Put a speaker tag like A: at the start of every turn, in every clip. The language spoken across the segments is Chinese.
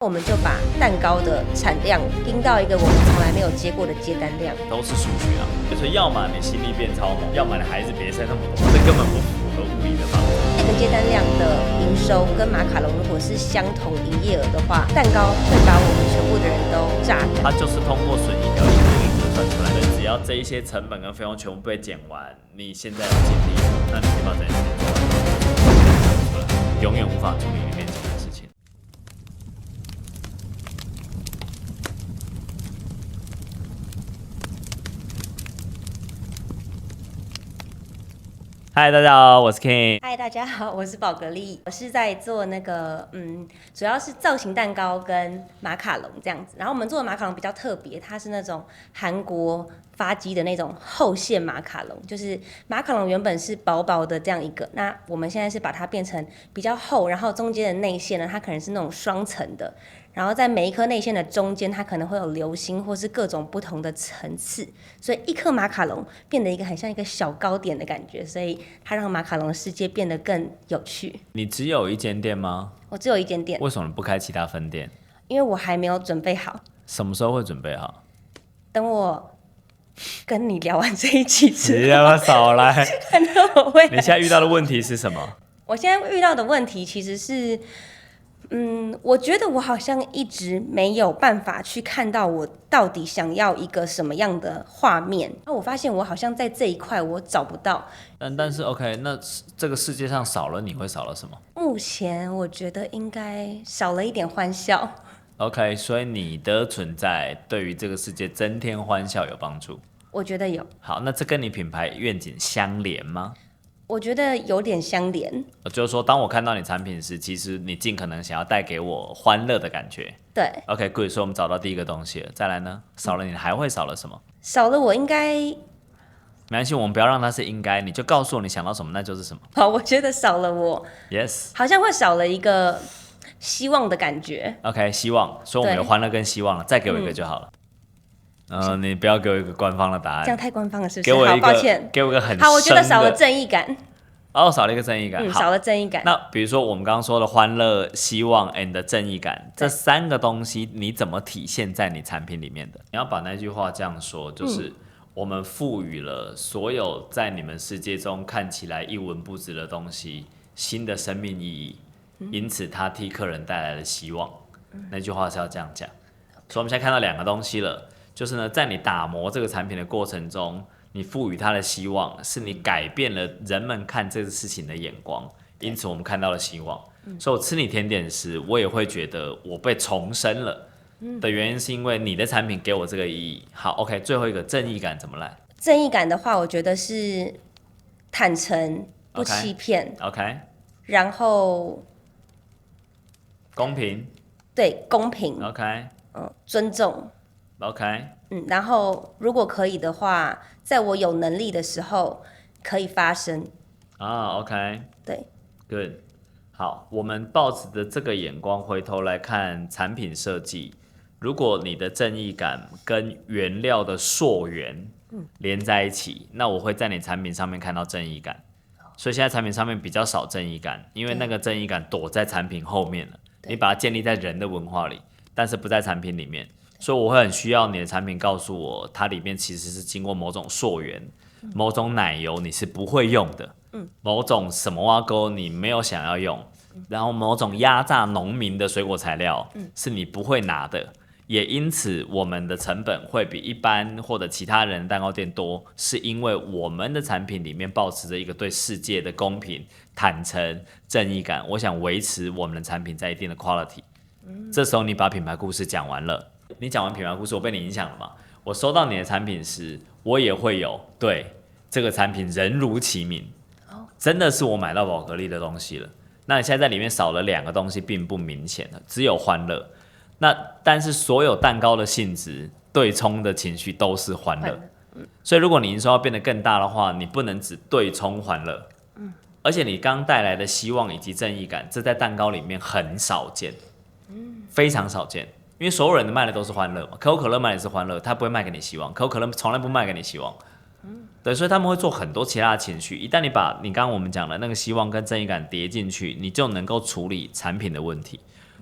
A: 我们就把蛋糕的产量盯到一个我们从来没有接过的接单量，
B: 都是数学啊。所以要么你心力变超猛，要么你孩子别生那么多，这根本不符合物理的方法。
A: 那个接单量的营收跟马卡龙如果是相同营业额的话，蛋糕会把我们全部的人都榨干。
B: 它就是通过损益条一个一个算出来的，只要这一些成本跟费用全部被减完，你现在有尽力，那你可以把这件事情做完，永远无法处理你面前的事情。嗨，大家好，我是 King。
A: 嗨，大家好，我是宝格丽，我是在做那个主要是造型蛋糕跟马卡龙这样子。然后我们做的马卡龙比较特别，它是那种韩国发迹的那种厚馅马卡龙，就是马卡龙原本是薄薄的这样一个，那我们现在是把它变成比较厚，然后中间的内馅呢，它可能是那种双层的。然后在每一颗内馅的中间，它可能会有流心或是各种不同的层次，所以一颗马卡龙变得一个很像一个小糕点的感觉，所以它让马卡龙的世界变得更有趣。
B: 你只有一间店吗？
A: 我只有一间店，
B: 为什么不开其他分店？
A: 因为我还没有准备好。
B: 什么时候会准备好？
A: 等我跟你聊完这一期之后，
B: 你要不要少来？
A: 看到我会。
B: 你现在遇到的问题是什么？
A: 我现在遇到的问题其实是。我觉得我好像一直没有办法去看到我到底想要一个什么样的画面。那我发现我好像在这一块我找不到。
B: 但是 OK， 那这个世界上少了你会少了什么？
A: 目前我觉得应该少了一点欢笑。
B: OK， 所以你的存在对于这个世界增添欢笑有帮助？
A: 我觉得有。
B: 好，那这跟你品牌愿景相连吗？
A: 我觉得有点相连。
B: 就是说，当我看到你产品时，其实你尽可能想要带给我欢乐的感觉。
A: 对。
B: OK，good， 所以我们找到第一个东西了。再来呢？少了你还会少了什么？
A: 少了我应该……
B: 没关系，我们不要让它是应该，你就告诉我你想到什么，那就是什么。
A: 好，我觉得少了我
B: ，Yes，
A: 好像会少了一个希望的感觉。
B: OK， 希望，所以我们有欢乐跟希望了，再给我一个就好了。你不要给我一个官方的答案，
A: 这样太官方了，是不是？
B: 给我一个，
A: 好，抱歉。
B: 给我一个很
A: 好，我觉得少了
B: 深的
A: 正义感。
B: 少了一个正义感，
A: 少了正义感。
B: 那比如说我们刚刚说的欢乐、希望 and 正义感，这三个东西你怎么体现在你产品里面的？你要把那句话这样说，就是我们赋予了所有在你们世界中看起来一文不值的东西新的生命意义，因此它替客人带来了希望。那句话是要这样讲。所以我们现在看到两个东西了，就是呢，在你打磨这个产品的过程中，你赋予它的希望，是你改变了人们看这个事情的眼光，因此我们看到了希望。所以我吃你甜点时，我也会觉得我被重生了。的原因是因为你的产品给我这个意义。好 ，OK， 最后一个正义感怎么来？
A: 正义感的话，我觉得是坦诚，不欺骗。
B: OK，
A: 然后
B: 公平。
A: 对，公平。
B: OK，
A: 尊重。
B: OK，
A: 然后如果可以的话，在我有能力的时候可以发声。
B: OK，
A: 对
B: ，Good， 好，我们抱持的这个眼光回头来看产品设计，如果你的正义感跟原料的溯源连在一起，那我会在你产品上面看到正义感。所以现在产品上面比较少正义感，因为那个正义感躲在产品后面了，你把它建立在人的文化里，但是不在产品里面。所以我会很需要你的产品告诉我，它里面其实是经过某种溯源，某种奶油你是不会用的，某种什么挖沟你没有想要用，然后某种压榨农民的水果材料是你不会拿的，也因此我们的成本会比一般或者其他人的蛋糕店多，是因为我们的产品里面保持着一个对世界的公平、坦诚、正义感，我想维持我们的产品在一定的 quality。这时候你把品牌故事讲完了。你讲完品牌故事，我被你影响了嘛？我收到你的产品时，我也会有对这个产品人如其名，真的是我买到宝格丽的东西了。那你现在在里面少了两个东西，并不明显的，只有欢乐。但是所有蛋糕的性质对冲的情绪都是欢乐，所以如果你营收要变得更大的话，你不能只对冲欢乐，而且你刚带来的希望以及正义感，这在蛋糕里面很少见，非常少见。因为所有人的卖的都是欢乐嘛，可口可乐卖的是欢乐，他不会卖给你希望，可口可乐从来不卖给你希望，对，所以他们会做很多其他的情绪。一旦你把你刚刚我们讲的那个希望跟正义感叠进去，你就能够处理产品的问题。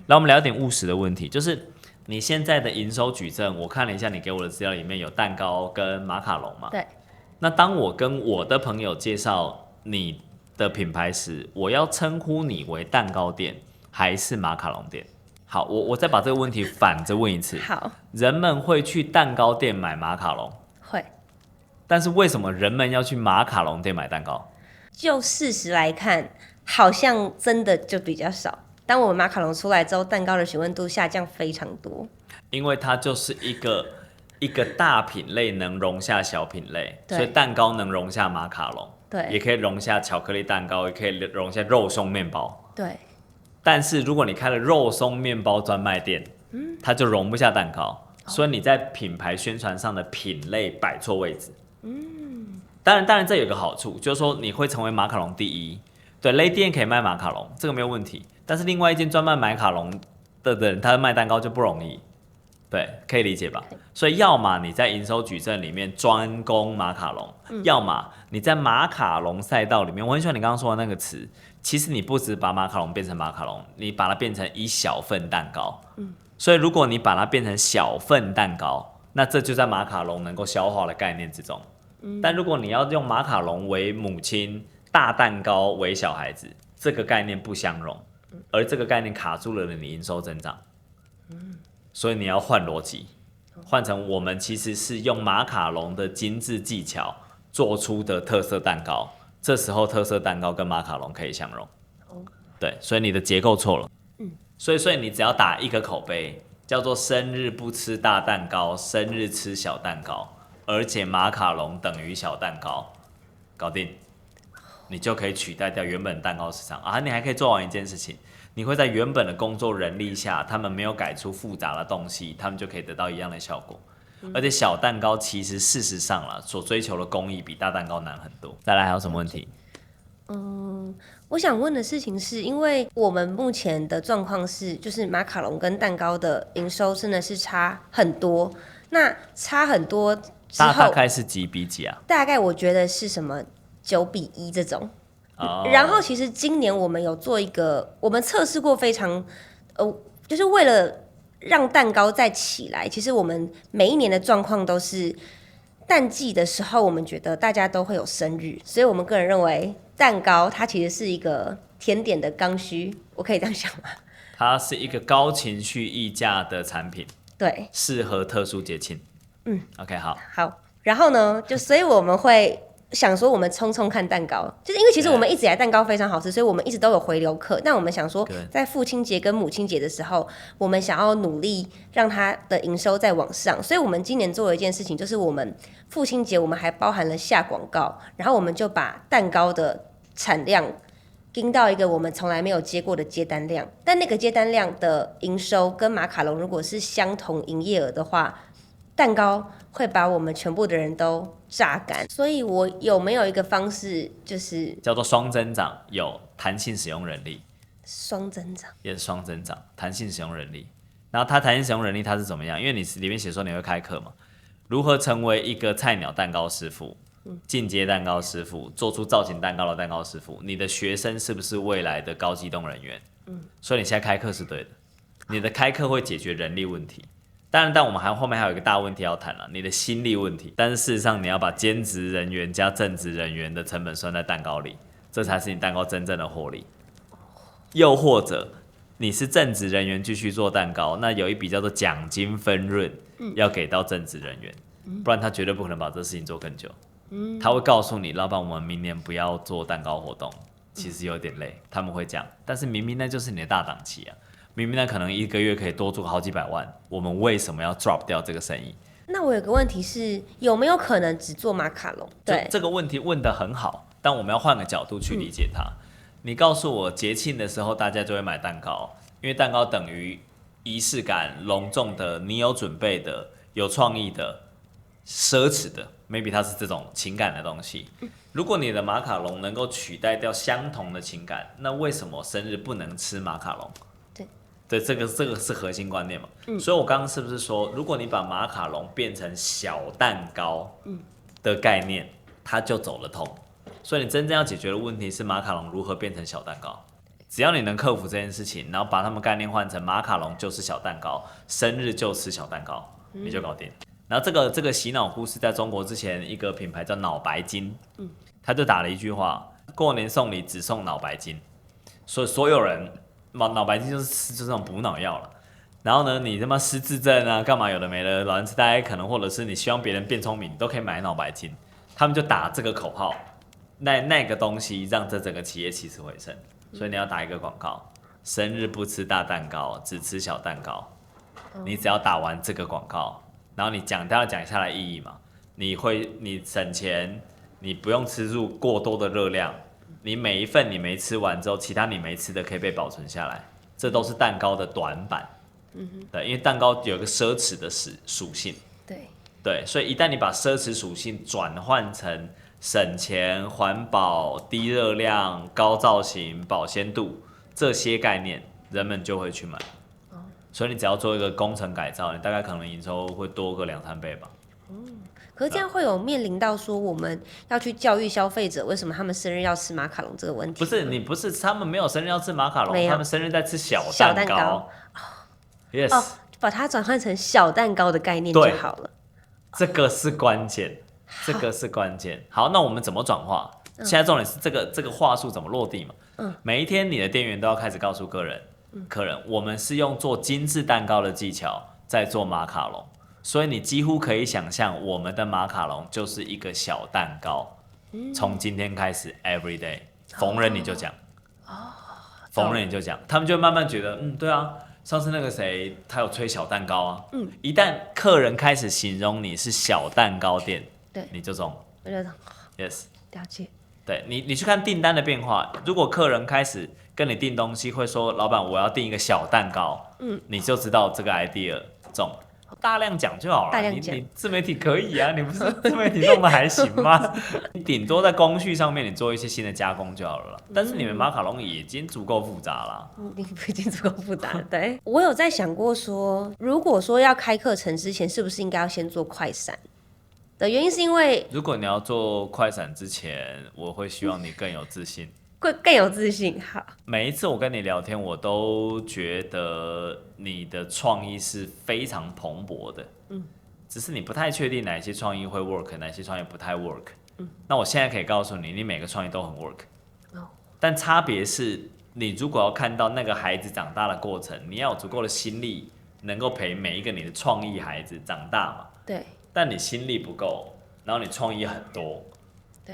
B: 来，我们聊点务实的问题，就是你现在的营收矩阵，我看了一下你给我的资料，里面有蛋糕跟马卡龙嘛？
A: 对。
B: 那当我跟我的朋友介绍你的品牌时，我要称呼你为蛋糕店还是马卡龙店？好，我再把这个问题反着问一次。
A: 好，
B: 人们会去蛋糕店买马卡龙，
A: 会。
B: 但是为什么人们要去马卡龙店买蛋糕？
A: 就事实来看，好像真的就比较少。当我们马卡龙出来之后，蛋糕的询问度下降非常多。
B: 因为它就是一个大品类能容下小品类，
A: 对
B: 所以蛋糕能容下马卡龙，
A: 对
B: 也可以容下巧克力蛋糕，也可以容下肉松面包。
A: 对，
B: 但是如果你开了肉松面包专卖店，它就容不下蛋糕，所以你在品牌宣传上的品类摆错位置。当然这有个好处，就是说你会成为马卡龙第一。对，Lady店可以卖马卡龙，这个没有问题。但是另外一间专卖马卡龙的人，他卖蛋糕就不容易。对，可以理解吧？所以要么你在营收矩阵里面专攻马卡龙，要么你在马卡龙赛道里面，我很喜欢你刚刚说的那个词，其实你不只把马卡龙变成马卡龙，你把它变成一小份蛋糕。所以如果你把它变成小份蛋糕，那这就在马卡龙能够消化的概念之中。但如果你要用马卡龙为母亲，大蛋糕为小孩子，这个概念不相容，而这个概念卡住了你营收增长。所以你要换逻辑，换成我们其实是用马卡龙的精致技巧做出的特色蛋糕，这时候特色蛋糕跟马卡龙可以相容。对，所以你的结构错了。所以你只要打一个口碑，叫做生日不吃大蛋糕，生日吃小蛋糕，而且马卡龙等于小蛋糕，搞定，你就可以取代掉原本蛋糕市场啊！你还可以做完一件事情。你会在原本的工作人力下，他们没有改出复杂的东西，他们就可以得到一样的效果。而且小蛋糕其实事实上啦，所追求的工艺比大蛋糕难很多。再来还有什么问题？
A: 我想问的事情是，因为我们目前的状况是，就是马卡龙跟蛋糕的营收真的是差很多。那差很多之后，
B: 大概是几比几啊？
A: 大概我觉得是什么9:1这种。
B: 哦，
A: 然后其实今年我们有做一个，我们测试过非常，就是为了让蛋糕再起来，其实我们每一年的状况都是淡季的时候，我们觉得大家都会有生日，所以我们个人认为蛋糕它其实是一个甜点的刚需，我可以这样想吗？
B: 它是一个高情绪溢价的产品，
A: 对，
B: 适合特殊节庆。OK， 好。
A: 然后呢，所以我们会想说，我们冲冲看蛋糕，就是因为其实我们一直以来蛋糕非常好吃，所以我们一直都有回流客。那我们想说，在父亲节跟母亲节的时候，我们想要努力让它的营收再往上，所以我们今年做了一件事情，就是我们父亲节我们还包含了下广告，然后我们就把蛋糕的产量盯到一个我们从来没有接过的接单量，但那个接单量的营收跟马卡龙如果是相同营业额的话，蛋糕会把我们全部的人都榨干。所以我有没有一个方式，就是
B: 叫做双增长，有弹性使用人力，
A: 双增长，
B: 也是双增长，弹性使用人力。然后它弹性使用人力它是怎么样？因为你里面写说你会开课嘛，如何成为一个菜鸟蛋糕师傅？进阶蛋糕师傅，做出造型蛋糕的蛋糕师傅，你的学生是不是未来的高机动人员？所以你现在开课是对的，你的开课会解决人力问题。当然，但我们后面还有一个大问题要谈了，你的心力问题。但是事实上，你要把兼职人员加正职人员的成本算在蛋糕里，这才是你蛋糕真正的获利。又或者你是正职人员继续做蛋糕，那有一笔叫做奖金分润，要给到正职人员，不然他绝对不可能把这事情做更久。他会告诉你，老板，我们明年不要做蛋糕活动，其实有点累，他们会讲。但是明明那就是你的大档期啊。明明那可能一个月可以多做好几百万，我们为什么要 drop 掉这个生意？
A: 那我有个问题是，有没有可能只做马卡龙？对，
B: 这个问题问得很好，但我们要换个角度去理解它。你告诉我节庆的时候大家就会买蛋糕，因为蛋糕等于仪式感、隆重的、你有准备的、有创意的、奢侈的 ，maybe 它是这种情感的东西。如果你的马卡龙能够取代掉相同的情感，那为什么生日不能吃马卡龙？对，这个是核心观念嘛。所以我刚刚是不是说，如果你把马卡龙变成小蛋糕的概念，它就走了通。所以你真正要解决的问题是马卡龙如何变成小蛋糕。只要你能克服这件事情，然后把他们概念换成马卡龙就是小蛋糕，生日就吃小蛋糕，你就搞定。然后这个洗脑故事在中国之前一个品牌叫脑白金，他就打了一句话：过年送礼只送脑白金，所以所有人脑白金就是吃这种补脑药了。然后呢，你他妈失智症啊，干嘛有的没的，老人痴呆可能，或者是你希望别人变聪明，你都可以买脑白金。他们就打这个口号，那个东西让这整个企业起死回生。所以你要打一个广告，生日不吃大蛋糕，只吃小蛋糕。你只要打完这个广告，然后你要讲下来意义嘛，你省钱，你不用吃入过多的热量，你每一份你没吃完之后，其他你没吃的可以被保存下来，这都是蛋糕的短板。对，因为蛋糕有一个奢侈的属性。对，所以一旦你把奢侈属性转换成省钱、环保、低热量、高造型、保鲜度这些概念，人们就会去买。所以你只要做一个工程改造，你大概可能营收会多个2-3倍吧。
A: 可是这样会有面临到说我们要去教育消费者，为什么他们生日要吃马卡龙这个问题？
B: 不是他们没有生日要吃马卡龙，他们生日在吃小蛋糕。
A: Yes，把它转换成小蛋糕的概念就好了。
B: 这个是关键，这个是关键。好，那我们怎么转化？现在重点是这个话术怎么落地嘛？每一天你的店员都要开始告诉客人，我们是用做精致蛋糕的技巧在做马卡龙，所以你几乎可以想象我们的马卡龙就是一个小蛋糕。从今天开始 ，every day， 逢人你就讲，逢人你就讲，他们就会慢慢觉得，对啊。上次那个谁，他有吹小蛋糕啊。一旦客人开始形容你是小蛋糕店，对，你就中。我就中。Yes，
A: 了解。
B: 对你去看订单的变化，如果客人开始跟你订东西，会说老板我要订一个小蛋糕，你就知道这个 idea 中。大量讲就好了，你自媒体可以啊，你不是自媒体弄得还行吗？你顶多在工序上面你做一些新的加工就好了啦。但是你们马卡龙已经足够复杂了，
A: 已经足够复杂了。对，我有在想过说，如果说要开课程之前，是不是应该要先做快闪？的原因是因为，
B: 如果你要做快闪之前，我会希望你更有自信。
A: 更有自信。好，
B: 每一次我跟你聊天，我都觉得你的创意是非常蓬勃的。只是你不太确定哪些创意会 work， 哪些创意不太 work。那我现在可以告诉你，你每个创意都很 work。但差别是，你如果要看到那个孩子长大的过程，你要有足够的心力，能够陪每一个你的创意孩子长大嘛？
A: 对。
B: 但你心力不够，然后你创意很多，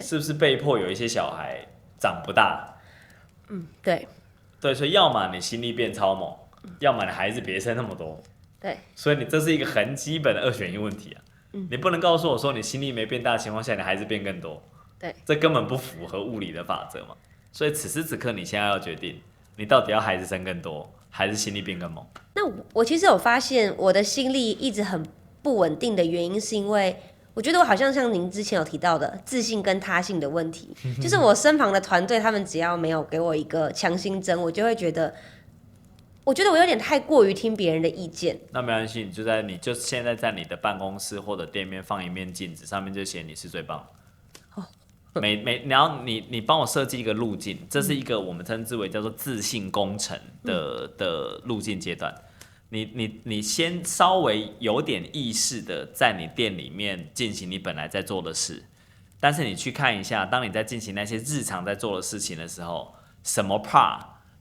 B: 是不是被迫有一些小孩长不大？
A: 对，
B: 所以要么你心力变超猛，要么你孩子别生那么多。
A: 对，
B: 所以你这是一个很基本的2选1问题啊。你不能告诉我说你心力没变大的情况下，你孩子变更多。
A: 对，
B: 这根本不符合物理的法则嘛。所以此时此刻你现在要决定，你到底要孩子生更多，还是心力变更猛？
A: 那我其实有发现，我的心力一直很不稳定的原因，是因为我觉得我好像您之前有提到的自信跟他信的问题，就是我身旁的团队，他们只要没有给我一个强心针，我就会觉得我有点太过于听别人的意见。
B: 那没关系，你就现在在你的办公室或者店面放一面镜子，上面就写你是最棒。然后你帮我设计一个路径，这是一个我们称之为叫做自信工程的路径阶段。你先稍微有点意识的在你店里面进行你本来在做的事，但是你去看一下，当你在进行那些日常在做的事情的时候，什么 part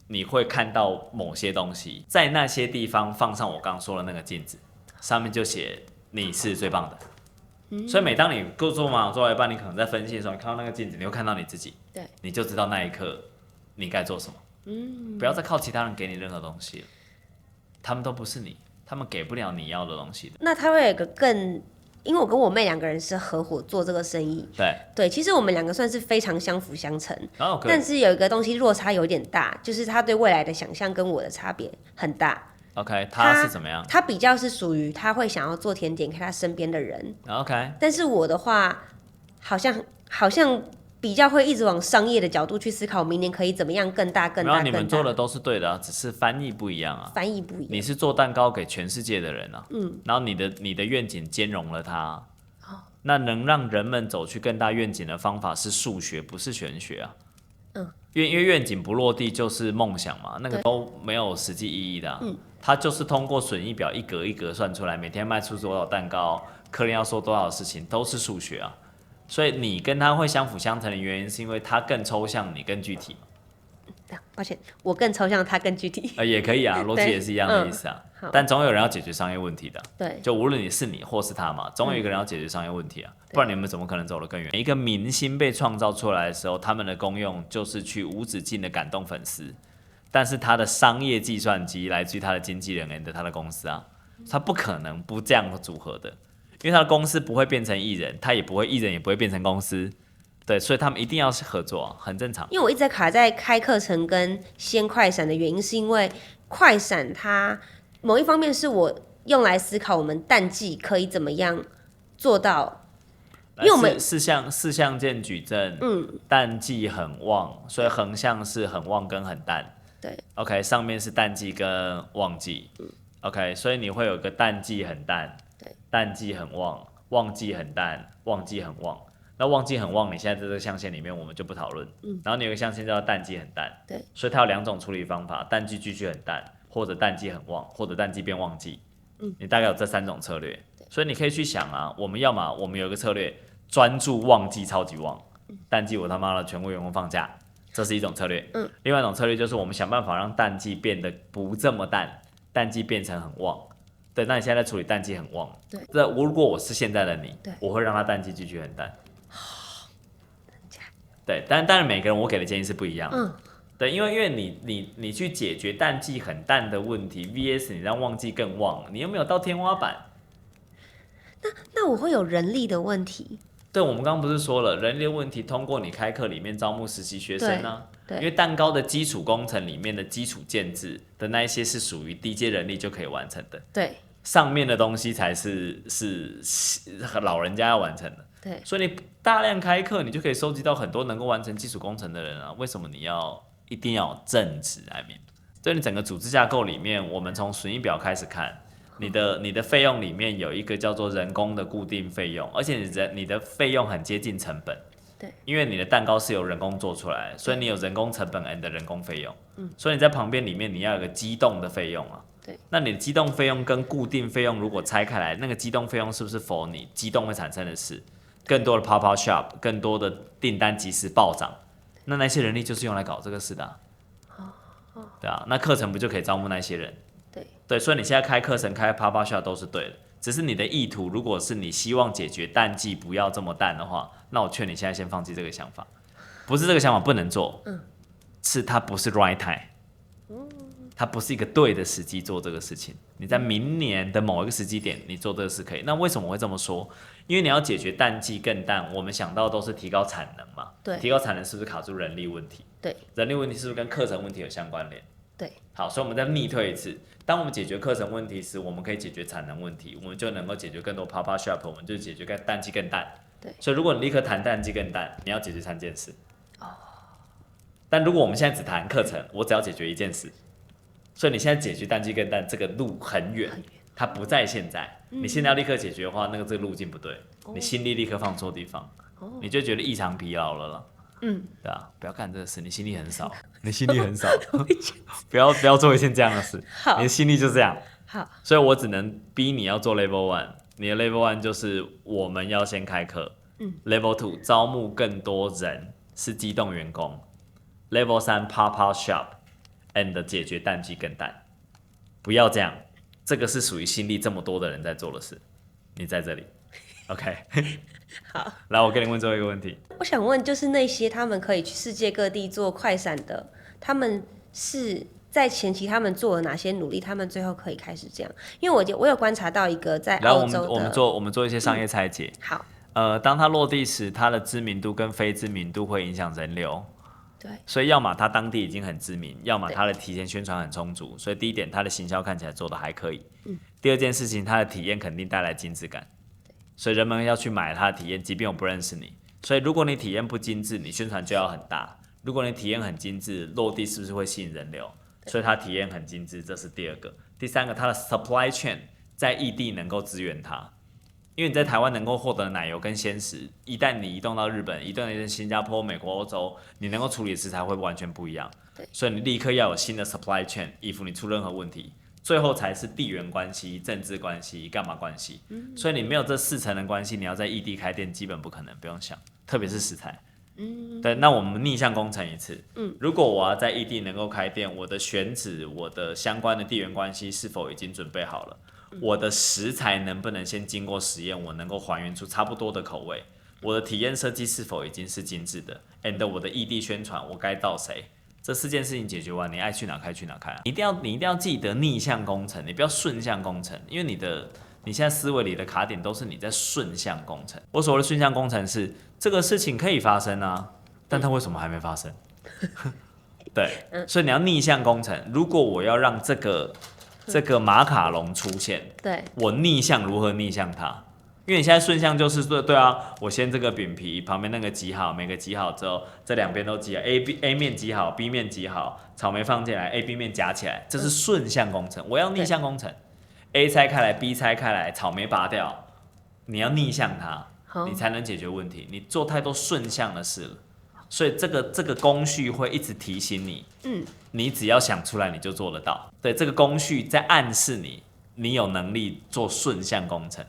B: 你会看到某些东西，在那些地方放上我刚说的那个镜子，上面就写你是最棒的。所以每当你做马卡龙做到一半，你可能在分析的时候，你看到那个镜子，你会看到你自己，
A: 对，
B: 你就知道那一刻你该做什么。不要再靠其他人给你任何东西了，他们都不是你，他们给不了你要的东西的。
A: 那他会有一个因为我跟我妹2个人是合伙做这个生意，对，其实我们2个算是非常相辅相成，但是有一个东西落差有点大，就是他对未来的想象跟我的差别很大。
B: OK， 他是怎么样？
A: 他比较是属于他会想要做甜点给他身边的人。
B: OK，
A: 但是我的话，好像比较会一直往商业的角度去思考，明年可以怎么样更大。
B: 没有，你们做的都是对的啊，只是翻译不一样啊。
A: 翻译不一样。
B: 你是做蛋糕给全世界的人啊，然后你的愿景兼容了它。那能让人们走去更大愿景的方法是数学，不是玄学啊。因为愿景不落地就是梦想嘛，那个都没有实际意义的、它就是通过损益表一格一格算出来，每天卖出多少蛋糕，客人要说多少事情，都是数学啊。所以你跟他会相辅相成的原因，是因为他更抽象，你更具体嘛。
A: 抱歉，我更抽象，他更具体。
B: 也可以啊，逻辑也是一样的意思啊。但总有人要解决商业问题的。
A: 对，
B: 就无论你是你或是他嘛，总有一个人要解决商业问题啊，不然你们怎么可能走得更远？一个明星被创造出来的时候，他们的功用就是去无止境的感动粉丝，但是他的商业计算机来自于他的经纪人 and 他的公司啊，他不可能不这样组合的，因为他的公司不会变成艺人，他也不会艺人也不会变成公司。对，所以他们一定要是合作，很正常。
A: 因为我一直在卡在开课程跟先快闪的原因，是因为快闪它某一方面是我用来思考我们淡季可以怎么样做到，因为我们
B: 四象限矩阵，淡季很旺，所以横向是很旺跟很淡。
A: 对
B: ，OK， 上面是淡季跟旺季，OK， 所以你会有个淡季很淡，
A: 对，
B: 淡季很旺，旺季很淡，旺季很旺。那旺季很旺，你现在在这个象限里面我们就不讨论。然后你有个象限叫淡季很淡，
A: 对，
B: 所以它有两种处理方法：淡季继续很淡，或者淡季很旺，或者淡季变旺季。你大概有这3种策略，所以你可以去想啊，我们有一个策略，专注旺季超级旺，淡季我他妈的全部员工放假，这是一种策略。另外一种策略就是我们想办法让淡季变得不这么淡，淡季变成很旺。对，那你现在在处理淡季很旺，
A: 对，
B: 如果我是现在的你，
A: 对，
B: 我会让它淡季继续很淡。对，但当然每个人我给的建议是不一样的。对，因为你去解决淡季很淡的问题 ，VS 你让旺季更旺，你又没有到天花板。
A: 那我会有人力的问题。
B: 对，我们刚刚不是说了，人力的问题通过你开课里面招募实习学生啊。
A: 对，
B: 因为蛋糕的基础工程里面的基础建制的那一些是属于低阶人力就可以完成的。
A: 对，
B: 上面的东西才是老人家要完成的。
A: 对，
B: 所以你大量开课，你就可以收集到很多能够完成基础工程的人啊。为什么你一定要有正职？I mean， 所以你整个组织架构里面，我们从损益表开始看，你的费用里面有一个叫做人工的固定费用，而且你的费用很接近成本。
A: 对，
B: 因为你的蛋糕是由人工做出来的，所以你有人工成本 and 人工费用。所以你在旁边里面你要有个机动的费用啊。
A: 对，
B: 那你的机动费用跟固定费用如果拆开来，那个机动费用是不是否你机动会产生的事？更多的 pop-up shop， 更多的订单及时暴涨，那些人力就是用来搞这个事的对啊，那课程不就可以招募那些人？对，所以你现在开课程、开 pop-up shop 都是对的，只是你的意图，如果是你希望解决淡季不要这么淡的话，那我劝你现在先放弃这个想法。不是这个想法不能做，是它不是 right time，它不是一个对的时机做这个事情。你在明年的某一个时机点，你做这个事可以。那为什么我会这么说？因为你要解决淡季更淡，我们想到都是提高产能嘛。
A: 对，
B: 提高产能是不是卡住人力问题？
A: 对，
B: 人力问题是不是跟课程问题有相关联？
A: 对，
B: 好，所以我们再逆推一次，当我们解决课程问题时，我们可以解决产能问题，我们就能够解决更多 pop-up shop， 我们就解决淡季更淡。
A: 对，
B: 所以如果你立刻谈淡季更淡，你要解决3件事。但如果我们现在只谈课程，我只要解决1件事，所以你现在解决淡季更淡，这个路很远，它不在现在。你现在要立刻解决的话，这个路径不对，你心力立刻放错地方，你就觉得异常疲劳了啦。对啊，不要干这个事，你心力很少，你心力很少，不要做一件这样的事，你的心力就这样。
A: 好，
B: 所以我只能逼你要做 level 1，你的 level 1就是我们要先开课，level 2招募更多人是机动员工，level 3 pop-up shop and 解决淡季更淡，不要这样，这个是属于心力这么多的人在做的事，你在这里 ，OK
A: 好，
B: 来，我跟你问最后一个问题。
A: 我想问，就是那些他们可以去世界各地做快闪的，他们是在前期他们做了哪些努力，他们最后可以开始这样？因为我有观察到一个在澳洲的，
B: 我们做一些商业拆解。
A: 好，
B: 当它落地时，它的知名度跟非知名度会影响人流。
A: 对，
B: 所以要么它当地已经很知名，要么它的提前宣传很充足。所以第一点，它的行销看起来做的还可以。第二件事情，它的体验肯定带来精致感。所以人们要去买它的体验，即便我不认识你。所以如果你体验不精致，你宣传就要很大；如果你体验很精致，落地是不是会吸引人流？所以它体验很精致，这是第二个。第三个，它的 supply chain 在异地能够支援它。因为你在台湾能够获得奶油跟鲜食，一旦你移动到日本、移动到新加坡、美国、欧洲，你能够处理的食材会完全不一样。所以你立刻要有新的 supply chain， 以防你出任何问题。最后才是地缘关系、政治关系、干嘛关系。所以你没有这4层的关系，你要在异地开店基本不可能，不用想，特别是食材。对，那我们逆向工程一次。如果我要在异地能够开店，我的选址、我的相关的地缘关系是否已经准备好了？我的食材能不能先经过实验，我能够还原出差不多的口味？我的体验设计是否已经是精致的 ？and 我的异地宣传，我该到谁？这4件事情解决完，你爱去哪开去哪开啊！你一定要记得逆向工程，你不要顺向工程，因为你现在思维里的卡点都是你在顺向工程。我所谓的顺向工程是这个事情可以发生啊，但它为什么还没发生？对，所以你要逆向工程。如果我要让这个马卡龙出现，
A: 对，
B: 我逆向如何逆向它？因为你现在顺向就是说，对啊，我先这个饼皮旁边那个挤好，每个挤好之后，这2边都挤好 ，A 面挤好 ，B 面挤好，草莓放进来 ，A、B 面夹起来，这是顺向工程。我要逆向工程 ，A 拆开来 ，B 拆开来，草莓拔掉，你要逆向它，你才能解决问题。你做太多顺向的事了，所以这个工序会一直提醒你，你只要想出来你就做得到。对，这个工序在暗示你有能力做顺向工程。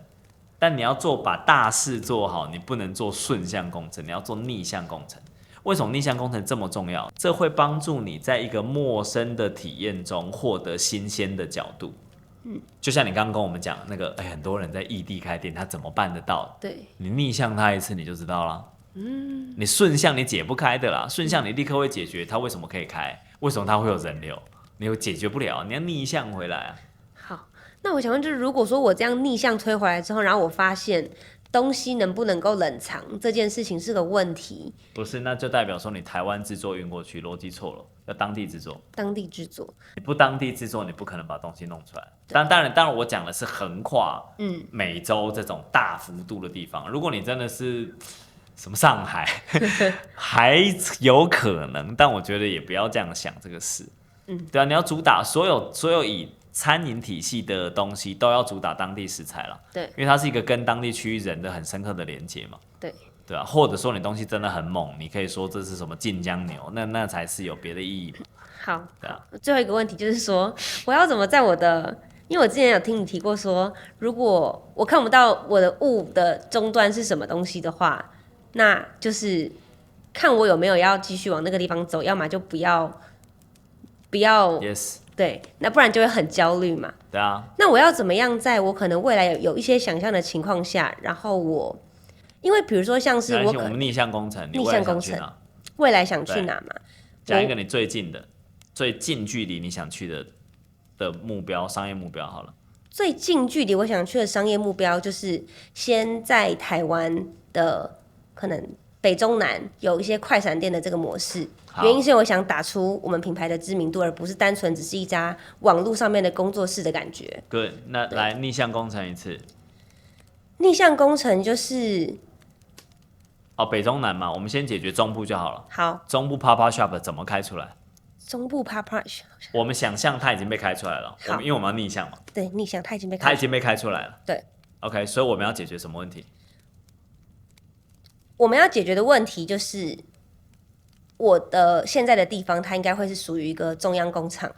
B: 但你要把大事做好，你不能做顺向工程，你要做逆向工程。为什么逆向工程这么重要？这会帮助你在一个陌生的体验中获得新鲜的角度。就像你刚刚跟我们讲那个，很多人在异地开店，他怎么办得到？
A: 对，
B: 你逆向他一次你就知道了。你顺向你解不开的啦，顺向你立刻会解决他为什么可以开，为什么他会有人流，你又解决不了，你要逆向回来啊。
A: 那我想问，就是如果说我这样逆向推回来之后，然后我发现东西能不能够冷藏这件事情是个问题，
B: 不是，那就代表说你台湾制作运过去，逻辑错了，要当地制作。
A: 当地制作，
B: 你不当地制作，你不可能把东西弄出来。当然，我讲的是横跨美洲这种大幅度的地方。如果你真的是什么上海，还有可能，但我觉得也不要这样想这个事。对啊，你要主打所有以餐饮体系的东西都要主打当地食材了，
A: 对，
B: 因为它是一个跟当地区域人的很深刻的连接嘛，对啊，或者说你东西真的很猛，你可以说这是什么晋江牛，那才是有别的意义嘛。
A: 好，
B: 对啊，
A: 最后一个问题就是说，我要怎么在我的，因为我之前有听你提过说，如果我看不到我的物的终端是什么东西的话，那就是看我有没有要继续往那个地方走，要么就不要。
B: Yes。
A: 对，那不然就会很焦虑嘛。
B: 对啊。
A: 那我要怎么样，在我可能未来有一些想象的情况下，然后因为比如说像是我
B: 们逆向工程，
A: 逆向工程，未来想去哪嘛？
B: 讲一个你最近的、最近距离你想去的目标，商业目标好了。最
A: 近距离我想去的商业目标就是先在台湾的可能北中南有一些快闪店的这个模式。原因是我想打出我们品牌的知名度，而不是单纯只是一家网络上面的工作室的感觉。
B: Good， 那来逆向工程一次。
A: 逆向工程就是
B: 北中南嘛，我们先解决中部就好了。
A: 好，
B: 中部 Papa Shop 怎么开出来？
A: 中部 Papa Shop，
B: 我们想象它已经被开出来了，因为我们要逆向嘛。
A: 对，逆向它已经被
B: 开出来了。
A: 对
B: ，OK， 所以我们要解决什么问题？
A: 我们要解决的问题就是。我的现在的地方，它应该会是属于一个中央工厂，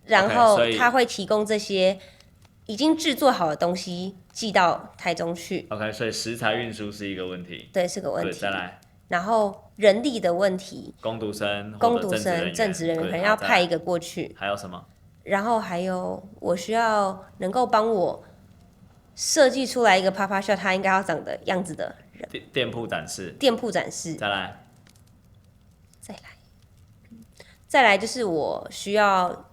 A: 然后它会提供这些已经制作好的东西寄到台中去。
B: OK， 所以食材运输是一个问题，
A: 对，是个问题。
B: 再来，
A: 然后人力的问题，
B: 工读生、
A: 正职人员可能要派一个过去。
B: 还有什么？
A: 然后还有，我需要能够帮我设计出来一个 Papa Shop 它应该要长的样子的人。
B: 店铺展示。
A: 再来就是我需要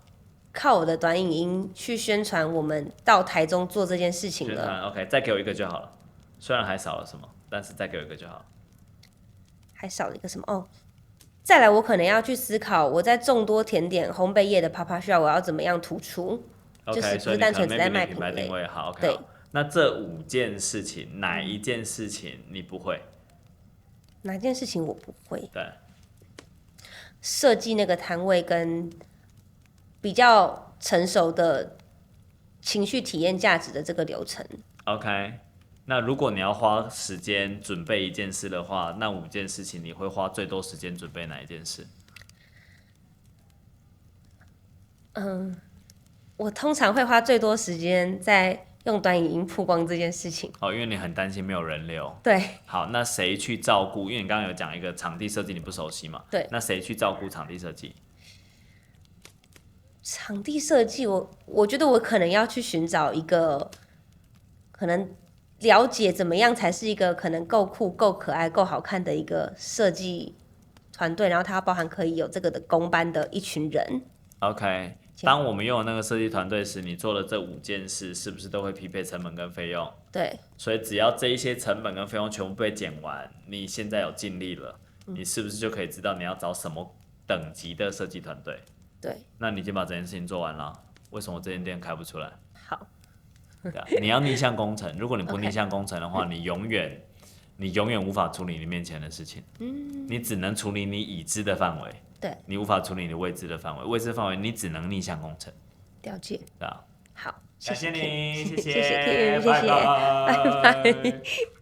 A: 靠我的短影音去宣传我们到台中做这件事情了。
B: OK， 再给我一个就好了。虽然还少了什么，但是再给我一个就好。
A: 还少了一个什么？哦，再来我可能要去思考我在众多甜点烘焙业的 Papa Shop 我要怎么样突出，
B: okay，
A: 就是不是单纯只在卖品类。
B: 好 ，OK，
A: 对。
B: 那这5件事情，哪一件事情你不会？
A: 哪件事情我不会？
B: 对。
A: 设计那个摊位跟比较成熟的情绪体验价值的这个流程，
B: OK，那如果你要花时间准备一件事的话，那5件事情你会花最多时间准备哪一件事？
A: 我通常会花最多时间在用短影音曝光这件事情。
B: 哦，因为你很担心没有人流。
A: 对
B: 好，那谁去照顾？因为你刚刚有讲一个场地设计你不熟悉嘛，
A: 对，
B: 那谁去照顾场地设计？
A: 场地设计，我觉得我可能要去寻找一个可能了解怎么样才是一个可能够酷、够可爱、够好看的一个设计团队，然后它包含可以有这个的公班的一群人。
B: OK，当我们用的那个设计团队时，你做的这5件事是不是都会匹配成本跟费用？
A: 对，
B: 所以只要这一些成本跟费用全部被减完，你现在有尽力了，你是不是就可以知道你要找什么等级的设计团队？
A: 对，
B: 那你已经把这件事情做完了，为什么这间店开不出来？
A: 好，
B: 对啊，你要逆向工程，如果你不
A: OK
B: 逆向工程的话，你永远无法处理你面前的事情。你只能处理你已知的范围。
A: 对，
B: 你无法处理你未知的范围，未知的范围你只能逆向工程，
A: 了解。
B: 对啊。
A: 好，
B: 感谢你，
A: 谢谢
B: 谢谢
A: Kim，谢谢，
B: 拜拜
A: 拜拜。